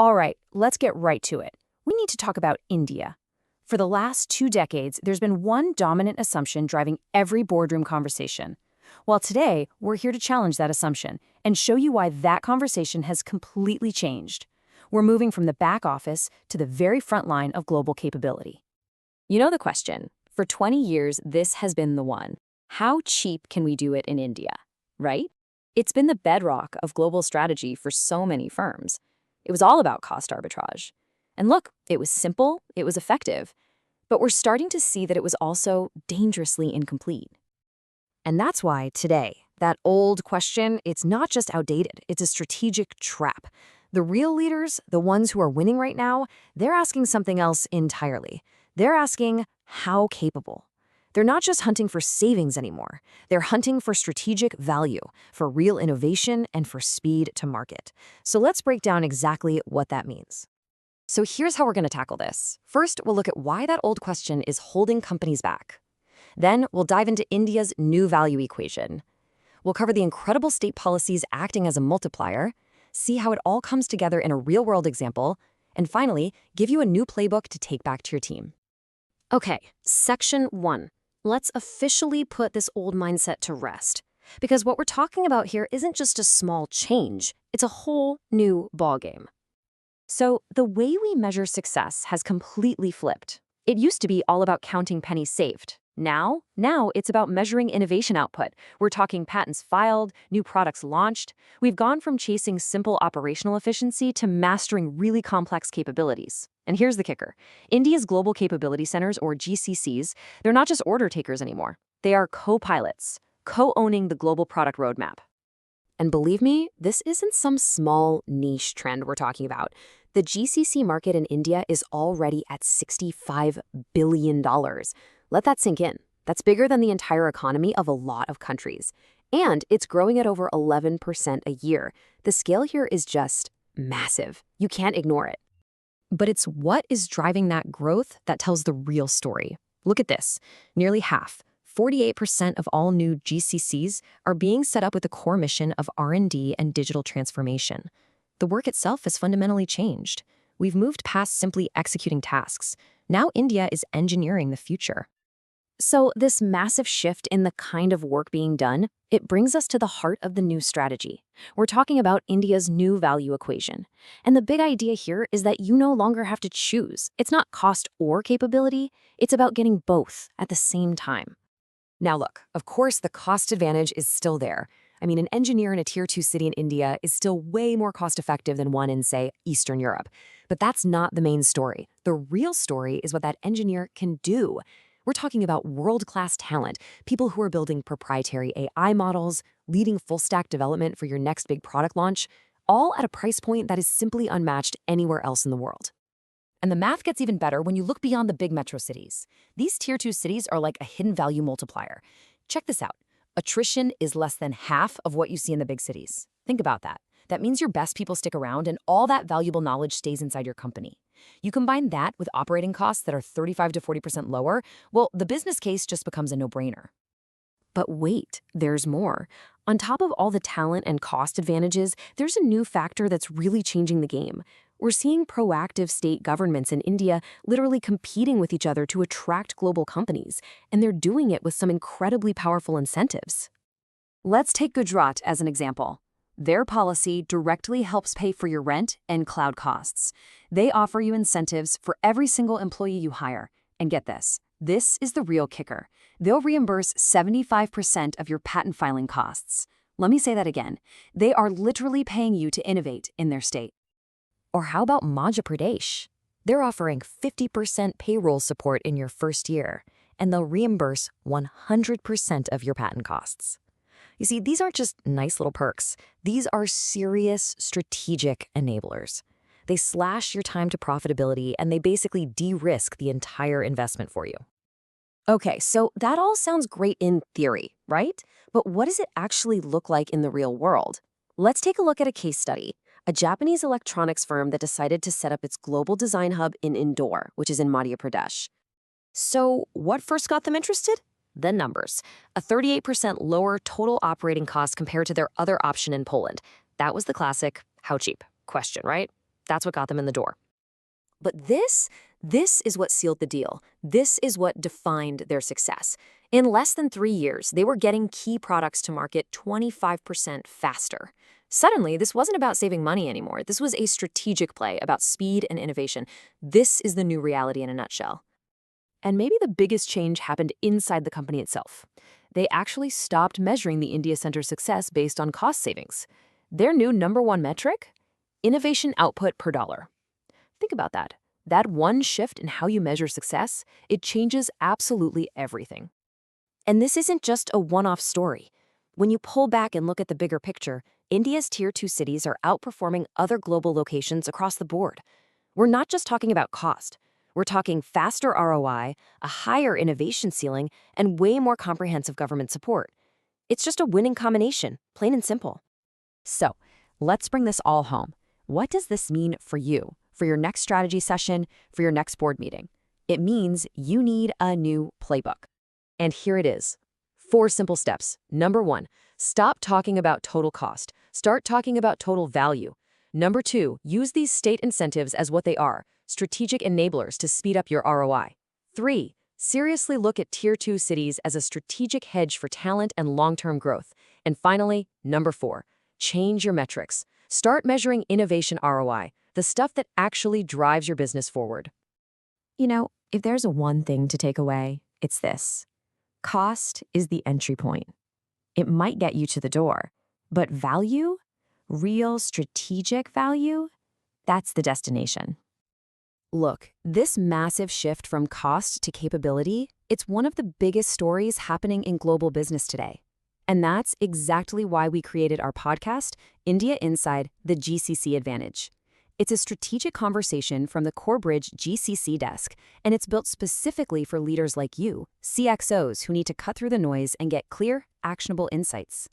All right, let's get right to it. We need to talk about India. For the last 2 decades, there's been one dominant assumption driving every boardroom conversation. Well, today, we're here to challenge that assumption and show you why that conversation has completely changed. We're moving from the back office to the very front line of global capability. You know the question. For 20 years, this has been the one. How cheap can we do it in India? Right? It's been the bedrock of global strategy for so many firms. It was all about cost arbitrage. And look, it was simple, it was effective, but we're starting to see that it was also dangerously incomplete. And that's why today, that old question, it's not just outdated, it's a strategic trap. The real leaders, the ones who are winning right now, they're asking something else entirely. They're asking, how capable? They're not just hunting for savings anymore. They're hunting for strategic value, for real innovation, and for speed to market. So let's break down exactly what that means. So here's how we're going to tackle this. First, we'll look at why that old question is holding companies back. Then, we'll dive into India's new value equation. We'll cover the incredible state policies acting as a multiplier, see how it all comes together in a real-world example, and finally, give you a new playbook to take back to your team. Okay, Section 1. Let's officially put this old mindset to rest. Because what we're talking about here isn't just a small change, it's a whole new ballgame. So the way we measure success has completely flipped. It used to be all about counting pennies saved. Now it's about measuring innovation output. We're talking patents filed, new products launched. We've gone from chasing simple operational efficiency to mastering really complex capabilities. And here's the kicker. India's Global Capability Centers, or GCCs, they're not just order takers anymore. They are co-pilots, co-owning the global product roadmap. And believe me, this isn't some small niche trend we're talking about. The GCC market in India is already at $65 billion. Let that sink in. That's bigger than the entire economy of a lot of countries. And it's growing at over 11% a year. The scale here is just massive. You can't ignore it. But it's what is driving that growth that tells the real story. Look at this. Nearly half, 48% of all new GCCs are being set up with the core mission of R&D and digital transformation. The work itself has fundamentally changed. We've moved past simply executing tasks. Now India is engineering the future. So this massive shift in the kind of work being done, it brings us to the heart of the new strategy. We're talking about India's new value equation. And the big idea here is that you no longer have to choose. It's not cost or capability. It's about getting both at the same time. Now look, of course, the cost advantage is still there. I mean, an engineer in a Tier 2 city in India is still way more cost-effective than one in, say, Eastern Europe. But that's not the main story. The real story is what that engineer can do. We're talking about world-class talent, people who are building proprietary AI models, leading full-stack development for your next big product launch, all at a price point that is simply unmatched anywhere else in the world. And the math gets even better when you look beyond the big metro cities. These Tier 2 cities are like a hidden value multiplier. Check this out. Attrition is less than half of what you see in the big cities. Think about that. That means your best people stick around and all that valuable knowledge stays inside your company. You combine that with operating costs that are 35 to 40% lower, well, the business case just becomes a no-brainer. But wait, there's more. On top of all the talent and cost advantages, there's a new factor that's really changing the game. We're seeing proactive state governments in India literally competing with each other to attract global companies, and they're doing it with some incredibly powerful incentives. Let's take Gujarat as an example. Their policy directly helps pay for your rent and cloud costs. They offer you incentives for every single employee you hire. And get this is the real kicker. They'll reimburse 75% of your patent filing costs. Let me say that again. They are literally paying you to innovate in their state. Or how about Madhya Pradesh? They're offering 50% payroll support in your first year, and they'll reimburse 100% of your patent costs. You see, these aren't just nice little perks. These are serious strategic enablers. They slash your time to profitability, and they basically de-risk the entire investment for you. Okay, so that all sounds great in theory, right? But what does it actually look like in the real world? Let's take a look at a case study. A Japanese electronics firm that decided to set up its global design hub in Indore, which is in Madhya Pradesh. So what first got them interested? The numbers. A 38% lower total operating cost compared to their other option in Poland. That was the classic, how cheap question, right? That's what got them in the door. But this is what sealed the deal. This is what defined their success. In less than 3 years, they were getting key products to market 25% faster. Suddenly, this wasn't about saving money anymore. This was a strategic play about speed and innovation. This is the new reality in a nutshell. And maybe the biggest change happened inside the company itself. They actually stopped measuring the India Center's success based on cost savings. Their new #1 metric? Innovation output per dollar. Think about that. That one shift in how you measure success, it changes absolutely everything. And this isn't just a one-off story. When you pull back and look at the bigger picture, India's Tier 2 cities are outperforming other global locations across the board. We're not just talking about cost. We're talking faster ROI, a higher innovation ceiling, and way more comprehensive government support. It's just a winning combination, plain and simple. So, let's bring this all home. What does this mean for you, for your next strategy session, for your next board meeting? It means you need a new playbook. And here it is. 4 simple steps. #1, stop talking about total cost. Start talking about total value. #2, use these state incentives as what they are, strategic enablers to speed up your ROI. 3, seriously look at Tier 2 cities as a strategic hedge for talent and long-term growth. And finally, #4, change your metrics. Start measuring innovation ROI, the stuff that actually drives your business forward. You know, if there's one thing to take away, it's this. Cost is the entry point. It might get you to the door, but value, real strategic value, that's the destination. Look, this massive shift from cost to capability, it's one of the biggest stories happening in global business today. And that's exactly why we created our podcast, India Inside the GCC Advantage. It's a strategic conversation from the CoreBridge GCC desk, and it's built specifically for leaders like you, CXOs who need to cut through the noise and get clear, actionable insights.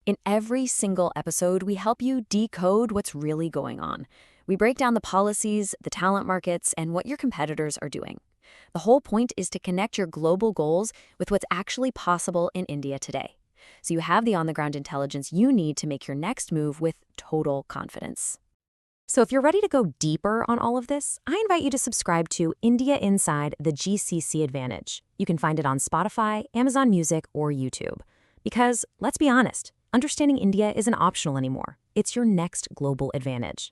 In every single episode, we help you decode what's really going on. We break down the policies, the talent markets, and what your competitors are doing. The whole point is to connect your global goals with what's actually possible in India today. So you have the on-the-ground intelligence you need to make your next move with total confidence. So if you're ready to go deeper on all of this, I invite you to subscribe to India Inside the GCC Advantage. You can find it on Spotify, Amazon Music, or YouTube. Because, let's be honest, understanding India isn't optional anymore. It's your next global advantage.